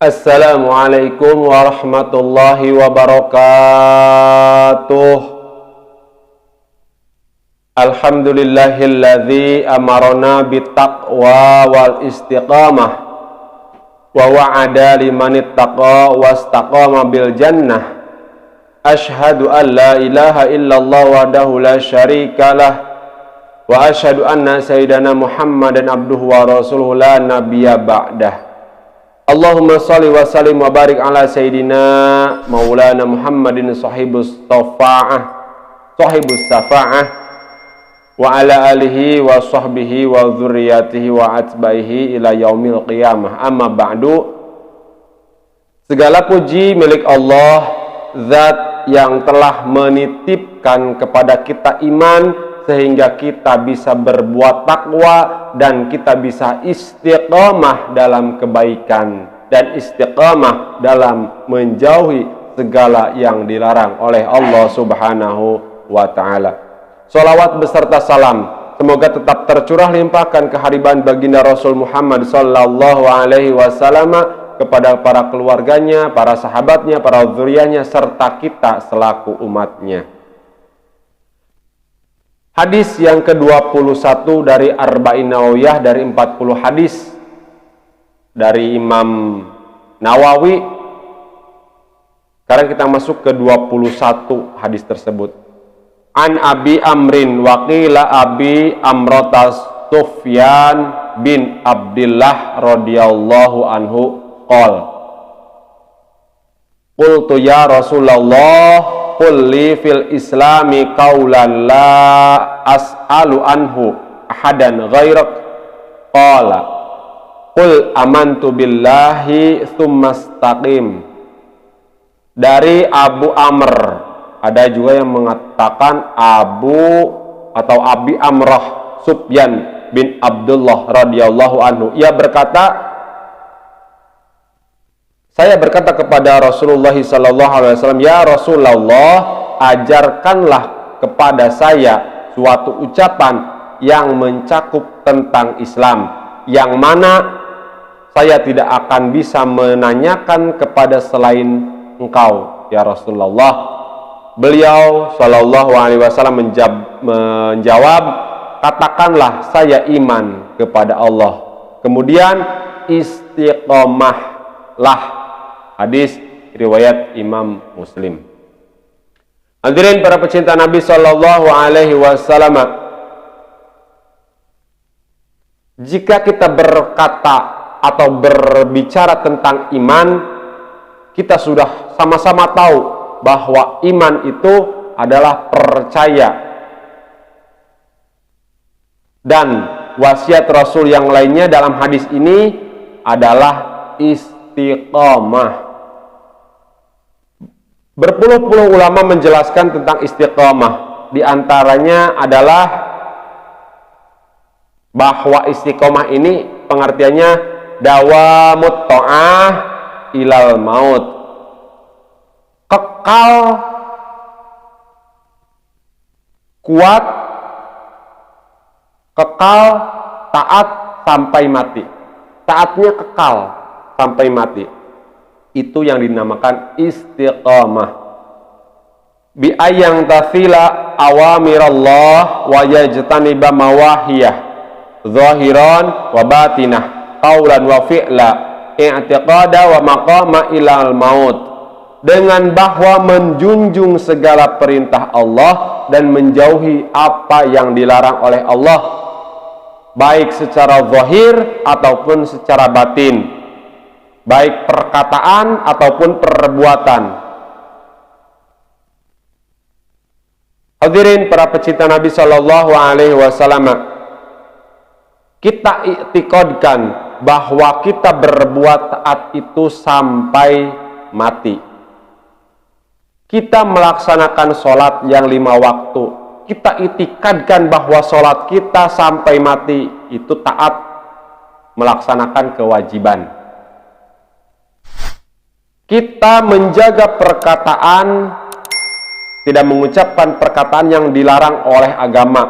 Assalamualaikum warahmatullahi wabarakatuh. Alhamdulillahilladzi amarona bittaqwa wal istiqamah wa wa'ada liman ittaqa wastaqama bil jannah. Ashhadu an la ilaha illallah wahdahu la syarikalah wa ashhadu anna sayyidana Muhammadan abduhu wa rasuluhu la nabiyya ba'dah. Allahumma salli wa sallim wa barik ala sayyidina maulana Muhammadin sahibus safa'ah wa ala alihi wa sahbihi wa dzurriyyatihi wa atba'ihi ila yaumil qiyamah. Amma ba'du. Segala puji milik Allah, zat yang telah menitipkan kepada kita iman sehingga kita bisa berbuat takwa dan kita bisa istiqamah dalam kebaikan dan istiqamah dalam menjauhi segala yang dilarang oleh Allah Subhanahu wa ta'ala. Sholawat beserta salam semoga tetap tercurah limpahkan kehadiran baginda Rasul Muhammad sallallahu alaihi wasallam kepada para keluarganya, para sahabatnya, para dzurriyyahnya serta kita selaku umatnya. Hadis yang ke-21 dari Arba'in Nawawiyah dari 40 hadis dari Imam Nawawi. Sekarang kita masuk ke 21 hadis tersebut. An Abi Amrin waqila Abi Amrotas Sufyan bin Abdillah radhiyallahu anhu qol qultu ya Rasulullah qulli fil islami qawlan la as'alu anhu ahadan ghairak qala qul amantu billahi thummastaqim. Dari Abu Amr, ada juga yang mengatakan Abu atau Abi Amrah Sufyan bin Abdullah radhiyallahu anhu. Ia berkata, saya berkata kepada Rasulullah sallallahu alaihi wasallam, ya Rasulullah, ajarkanlah kepada saya suatu ucapan yang mencakup tentang Islam, yang mana saya tidak akan bisa menanyakan kepada selain engkau, ya Rasulullah. Beliau sallallahu alaihi wasallam menjawab, katakanlah saya iman kepada Allah, kemudian istiqomahlah. Hadis riwayat Imam Muslim. Hadirin para pecinta Nabi sallallahu alaihi wasallam, jika kita berkata atau berbicara tentang iman, kita sudah sama-sama tahu bahwa iman itu adalah percaya. Dan wasiat Rasul yang lainnya dalam hadis ini adalah istiqamah. Berpuluh-puluh ulama menjelaskan tentang istiqamah. Di antaranya adalah bahwa istiqamah ini pengertiannya dawamut ta'ah ilal maut. Kekal, kuat, kekal, taat sampai mati. Taatnya kekal sampai mati. Itu yang dinamakan istiqamah. Bi ayang tasila awamirallah wa yajtaniba mawahiyah zahiran wa batinah qaulan wa fi'la i'tiqada wa maqama ilal maut. Dengan bahwa menjunjung segala perintah Allah dan menjauhi apa yang dilarang oleh Allah, baik secara zahir ataupun secara batin, baik perkataan ataupun perbuatan. Hadirin para pecinta Nabi sallallahu alaihi wasallam, kita i'tiqadkan bahwa kita berbuat taat itu sampai mati. Kita melaksanakan sholat yang 5 waktu, kita i'tiqadkan bahwa sholat kita sampai mati itu taat melaksanakan kewajiban. Kita menjaga perkataan, tidak mengucapkan perkataan yang dilarang oleh agama.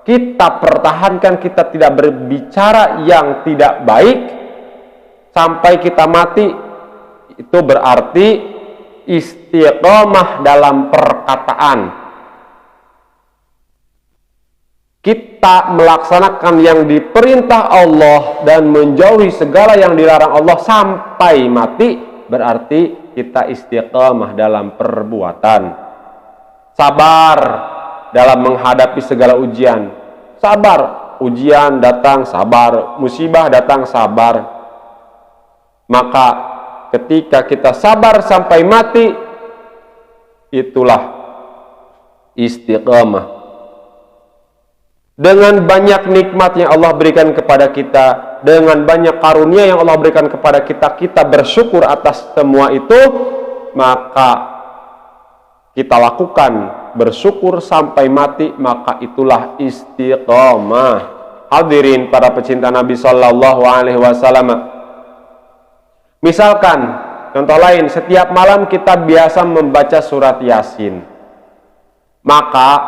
Kita pertahankan, kita tidak berbicara yang tidak baik sampai kita mati, itu berarti istiqomah dalam perkataan. Kita melaksanakan yang diperintah Allah dan menjauhi segala yang dilarang Allah sampai mati, berarti kita istiqomah dalam perbuatan. Sabar dalam menghadapi segala ujian. Sabar, ujian datang, sabar, musibah datang, sabar. Maka ketika kita sabar sampai mati, itulah istiqomah. Dengan banyak nikmat yang Allah berikan kepada kita, dengan banyak karunia yang Allah berikan kepada kita, kita bersyukur atas semua itu, maka kita lakukan bersyukur sampai mati, maka itulah istiqomah. Hadirin para pecinta Nabi Sallallahu Alaihi Wasallam. Misalkan, contoh lain, setiap malam kita biasa membaca surat Yasin, maka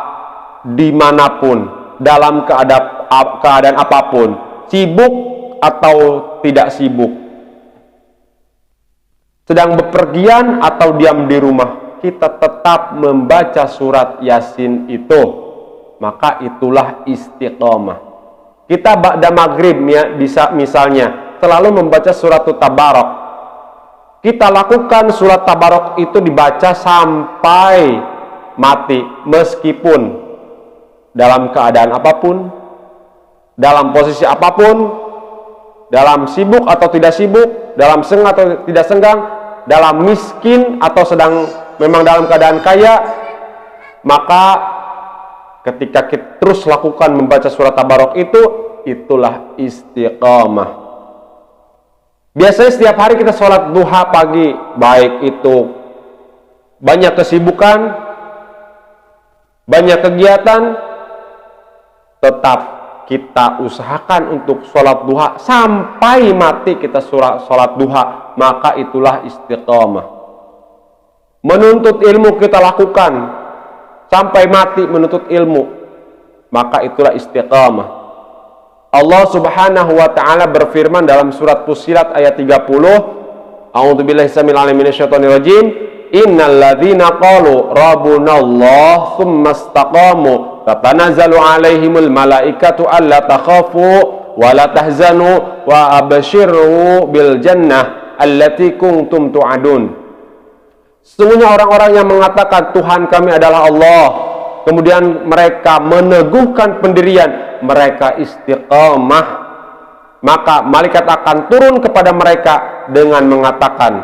dimanapun, dalam keadaan apapun, sibuk atau tidak sibuk, sedang bepergian atau diam di rumah, kita tetap membaca surat Yasin itu, maka itulah istiqomah. Kita ba'da maghrib bisa misalnya selalu membaca surat Tabarok. Kita lakukan surat Tabarok itu dibaca sampai mati, meskipun dalam keadaan apapun, dalam posisi apapun, dalam sibuk atau tidak sibuk, dalam senggang atau tidak senggang, dalam miskin atau sedang memang dalam keadaan kaya, maka ketika kita terus lakukan membaca surat Tabarok itu, itulah istiqomah. Biasanya setiap hari kita sholat duha pagi, baik itu banyak kesibukan, banyak kegiatan, tetap kita usahakan untuk sholat duha sampai mati kita sholat duha, maka itulah istiqomah. Menuntut ilmu kita lakukan sampai mati menuntut ilmu, maka itulah istiqomah. Allah Subhanahu wa taala berfirman dalam surat Fussilat ayat 30, A'udzubillahi samil alim minasyaitonir rajim, innal ladzina qalu rabbunallah tsumma istaqamu tatanazzalu alaihimul malaikatu alla takhafu wa la tahzanu wa abshiru bil jannah allati kuntum tu'adun. Sesungguhnya orang-orang yang mengatakan Tuhan kami adalah Allah, kemudian mereka meneguhkan pendirian, mereka istiqamah, maka malaikat akan turun kepada mereka dengan mengatakan,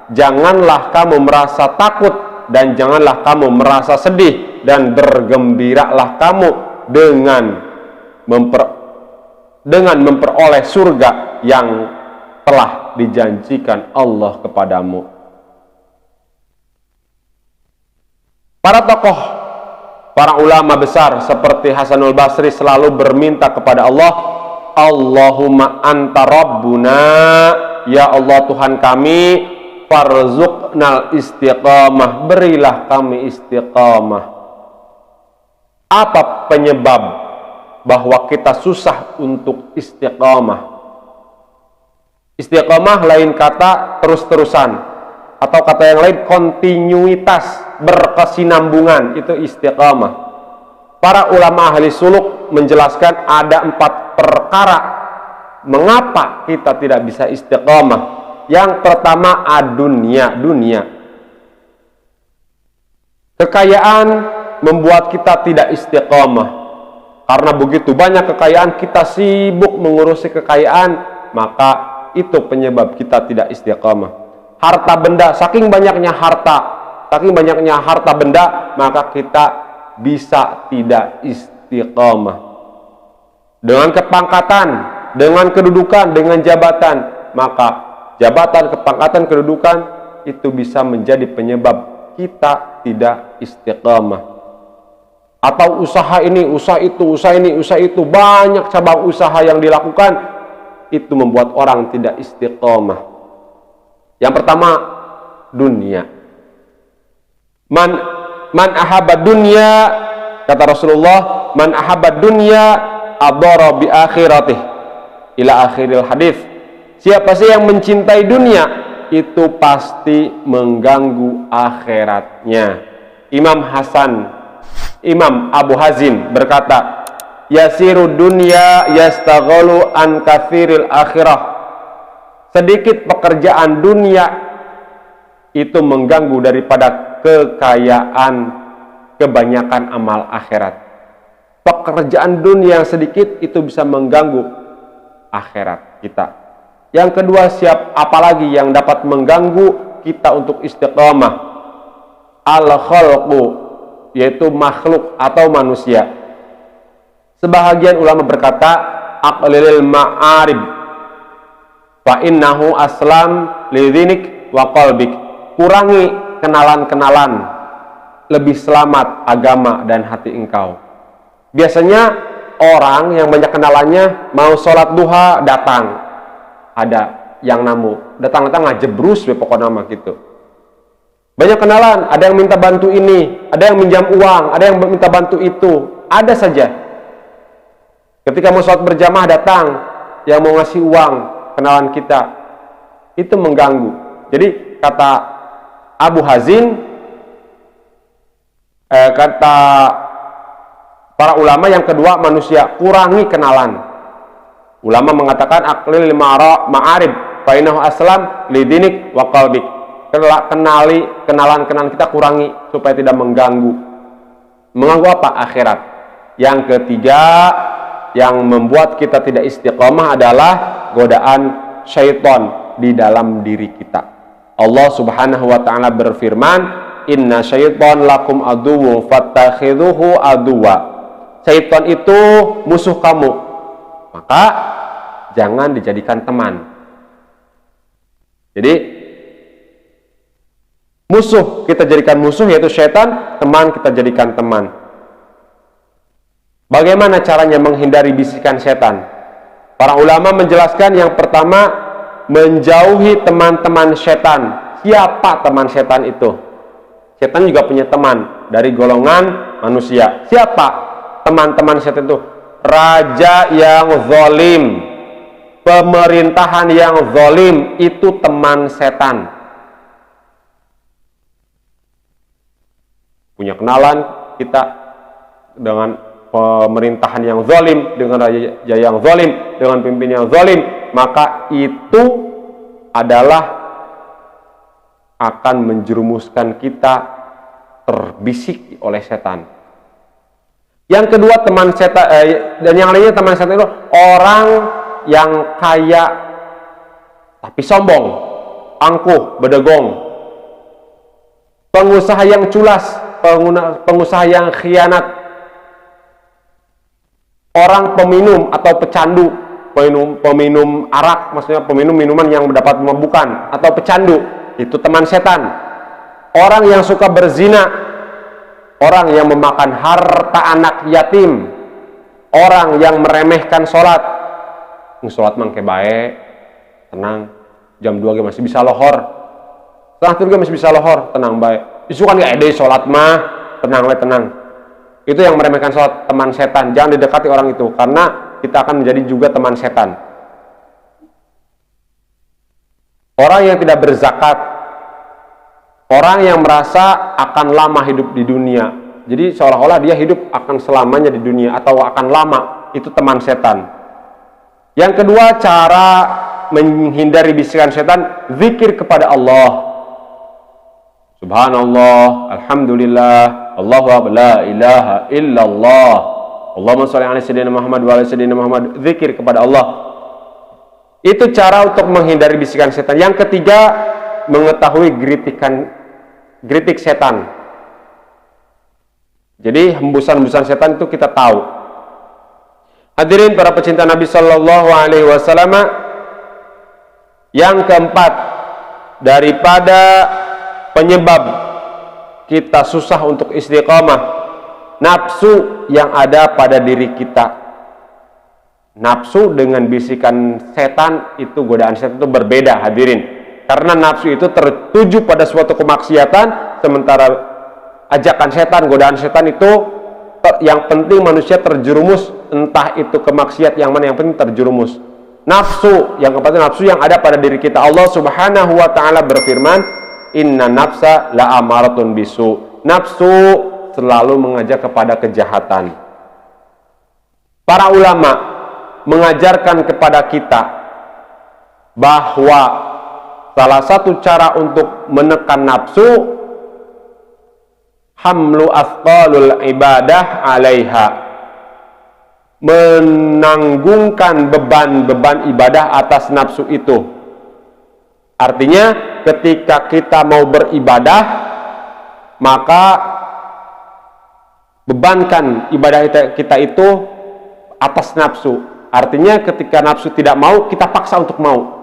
janganlah kamu merasa takut dan janganlah kamu merasa sedih, dan bergembiralah kamu dengan memperoleh surga yang telah dijanjikan Allah kepadamu. Para tokoh, para ulama besar seperti Hasanul Basri selalu berminta kepada Allah, Allahumma anta rabbuna, ya Allah Tuhan kami, farzuqnal istiqamah, berilah kami istiqamah. Apa penyebab bahwa kita susah untuk istiqamah? Istiqamah lain kata terus-terusan, atau kata yang lain kontinuitas, berkesinambungan, itu istiqamah. Para ulama ahli suluk menjelaskan ada 4 perkara mengapa kita tidak bisa istiqamah. Yang pertama dunia. Kekayaan membuat kita tidak istiqamah. Karena begitu banyak kekayaan, kita sibuk mengurusi kekayaan, maka itu penyebab kita tidak istiqamah. Harta benda, saking banyaknya harta benda, maka kita bisa tidak istiqamah. Dengan kepangkatan, dengan kedudukan, dengan jabatan, maka jabatan, kepangkatan, kedudukan itu bisa menjadi penyebab kita tidak istiqamah. Atau usaha ini, usaha itu, usaha ini, usaha itu, banyak cabang usaha yang dilakukan, itu membuat orang tidak istiqamah. Yang pertama, dunia. Man ahabba dunya, kata Rasulullah, man ahabba dunya adara bi akhiratih, ila akhiril hadis. Siapa sih yang mencintai dunia, itu pasti mengganggu akhiratnya. Imam Abu Hazim berkata, yasiru dunya yastaghalu an katsiril akhirah. Sedikit pekerjaan dunia itu mengganggu daripada kekayaan kebanyakan amal akhirat. Pekerjaan dunia yang sedikit itu bisa mengganggu akhirat kita. Yang kedua, apalagi yang dapat mengganggu kita untuk istiqamah? Al-khalqu, yaitu makhluk atau manusia. Sebahagian ulama berkata, aqlilil ma'arib fa innahu aslam lidhinik wa qalbik. Kurangi kenalan-kenalan, lebih selamat agama dan hati engkau. Biasanya orang yang banyak kenalannya mau sholat duha datang, ada yang namu datang-datang ngajebrus pokoknya nama gitu. Banyak kenalan, ada yang minta bantu ini, ada yang minjam uang, ada yang minta bantu itu, ada saja. Ketika mau sholat berjamaah datang yang mau ngasih uang, kenalan kita, itu mengganggu. Jadi kata Abu Hazim, kata para ulama yang kedua, manusia kurangi kenalan. Ulama mengatakan aqlil ma'arib fa innahu aslam lidinik wa qalbik. Kenalan kita kurangi supaya tidak mengganggu. Mengganggu apa? Akhirat. Yang ketiga yang membuat kita tidak istiqomah adalah godaan syaitan di dalam diri kita. Allah Subhanahu wa taala berfirman, "Inna syaitan lakum aduwwun fattakhidhuhu aduwwa." Syaitan itu musuh kamu, maka jangan dijadikan teman. Jadi musuh kita jadikan musuh, yaitu syaitan. Teman kita jadikan teman. Bagaimana caranya menghindari bisikan setan? Para ulama menjelaskan, yang pertama, menjauhi teman-teman setan. Siapa teman setan itu? Setan juga punya teman dari golongan manusia. Siapa teman-teman setan itu? Raja yang zalim, pemerintahan yang zalim, itu teman setan. Punya kenalan kita dengan pemerintahan yang zalim, dengan raja yang zalim, dengan pimpin yang zalim, maka itu adalah akan menjerumuskan kita terbisik oleh setan. Yang kedua, teman setan dan yang lainnya teman setan itu orang yang kaya tapi sombong, angkuh, bedegong, pengusaha yang culas, pengusaha yang khianat, orang peminum atau pecandu, peminum arak, maksudnya peminum minuman yang mendapat memabukkan, atau pecandu, itu teman setan. Orang yang suka berzina, orang yang memakan harta anak yatim, orang yang meremehkan sholat. Sholat mangke bae, tenang, jam 2 masih bisa lohor, setengah 3 masih bisa lohor, tenang bae. Isu kan gak ada sholat mah, tenang bae, tenang. Itu yang meremehkan sholat, teman setan. Jangan didekati orang itu, karena kita akan menjadi juga teman setan. Orang yang tidak berzakat, orang yang merasa akan lama hidup di dunia, jadi seolah-olah dia hidup akan selamanya di dunia atau akan lama, itu teman setan. Yang kedua, cara menghindari bisikan setan, zikir kepada Allah. Subhanallah, alhamdulillah, Allahu akbar, la ilaha illallah, Allahumma sholli ala sayyidina Muhammad wa ala sayyidina Muhammad. Zikir kepada Allah. Itu cara untuk menghindari bisikan setan. Yang ketiga, mengetahui geritik setan. Jadi hembusan-hembusan setan itu kita tahu. Hadirin para pecinta Nabi Sallallahu Alaihi Wasallam. Yang keempat, daripada penyebab kita susah untuk istiqamah, nafsu yang ada pada diri kita. Nafsu dengan bisikan setan itu, godaan setan itu berbeda, hadirin. Karena nafsu itu tertuju pada suatu kemaksiatan, sementara ajakan setan, godaan setan itu yang penting manusia terjerumus, entah itu kemaksiat yang mana, yang penting terjerumus. Nafsu, yang keempat nafsu yang ada pada diri kita. Allah Subhanahu wa taala berfirman, "Inna nafsa la amaratun bisu." Nafsu selalu mengajak kepada kejahatan. Para ulama mengajarkan kepada kita bahwa salah satu cara untuk menekan nafsu, hamlu athqalul ibadah 'alaiha, menanggungkan beban-beban ibadah atas nafsu itu. Artinya ketika kita mau beribadah, maka bebankan ibadah kita itu atas nafsu. Artinya ketika nafsu tidak mau, kita paksa untuk mau.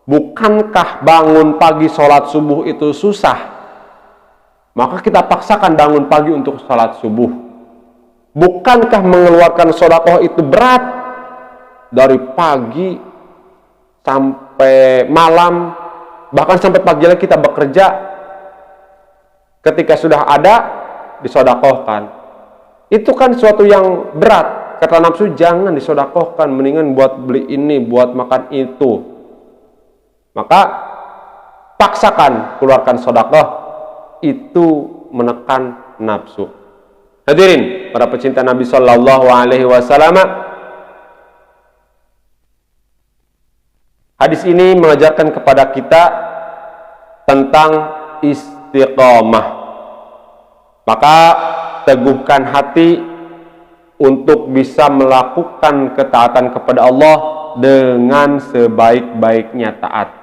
Bukankah bangun pagi sholat subuh itu susah? Maka kita paksakan bangun pagi untuk sholat subuh. Bukankah mengeluarkan sedekah itu berat? Dari pagi sampai malam, bahkan sampai pagi lagi kita bekerja. Ketika sudah ada, disedekahkan. Itu kan suatu yang berat. Kata nafsu, jangan disedekahkan, mendingan buat beli ini, buat makan itu. Maka paksakan keluarkan sedekah, itu menekan nafsu. Hadirin para pecinta Nabi Sallallahu Alaihi Wasallam, hadis ini mengajarkan kepada kita tentang istiqamah. Maka teguhkan hati untuk bisa melakukan ketaatan kepada Allah dengan sebaik-baiknya taat.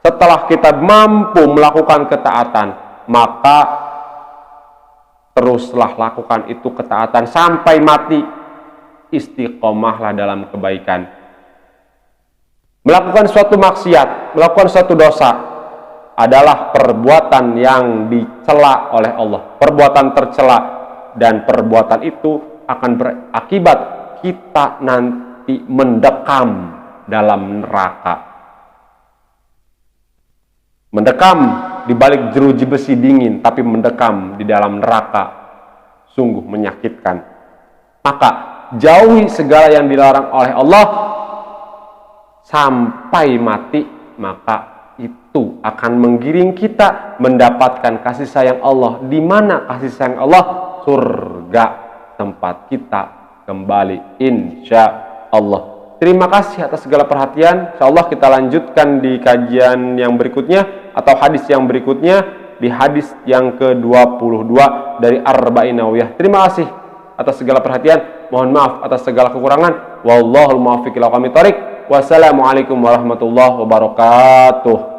Setelah kita mampu melakukan ketaatan, maka teruslah lakukan itu ketaatan sampai mati. Istiqomahlah dalam kebaikan. Melakukan suatu maksiat, melakukan suatu dosa adalah perbuatan yang dicela oleh Allah, perbuatan tercela, dan perbuatan itu akan berakibat kita nanti mendekam dalam neraka. Mendekam di balik jeruji besi dingin, tapi mendekam di dalam neraka, sungguh menyakitkan. Maka jauhi segala yang dilarang oleh Allah sampai mati, maka itu akan menggiring kita mendapatkan kasih sayang Allah. Di mana kasih sayang Allah? Surga, tempat kita kembali, insya Allah. Terima kasih atas segala perhatian. InsyaAllah kita lanjutkan di kajian yang berikutnya atau hadis yang berikutnya, di hadis yang ke-22 dari Arba'in Nawawiyah. Terima kasih atas segala perhatian. Mohon maaf atas segala kekurangan. Wallahul muwaffiq ila aqwamit thoriq. Wassalamualaikum warahmatullahi wabarakatuh.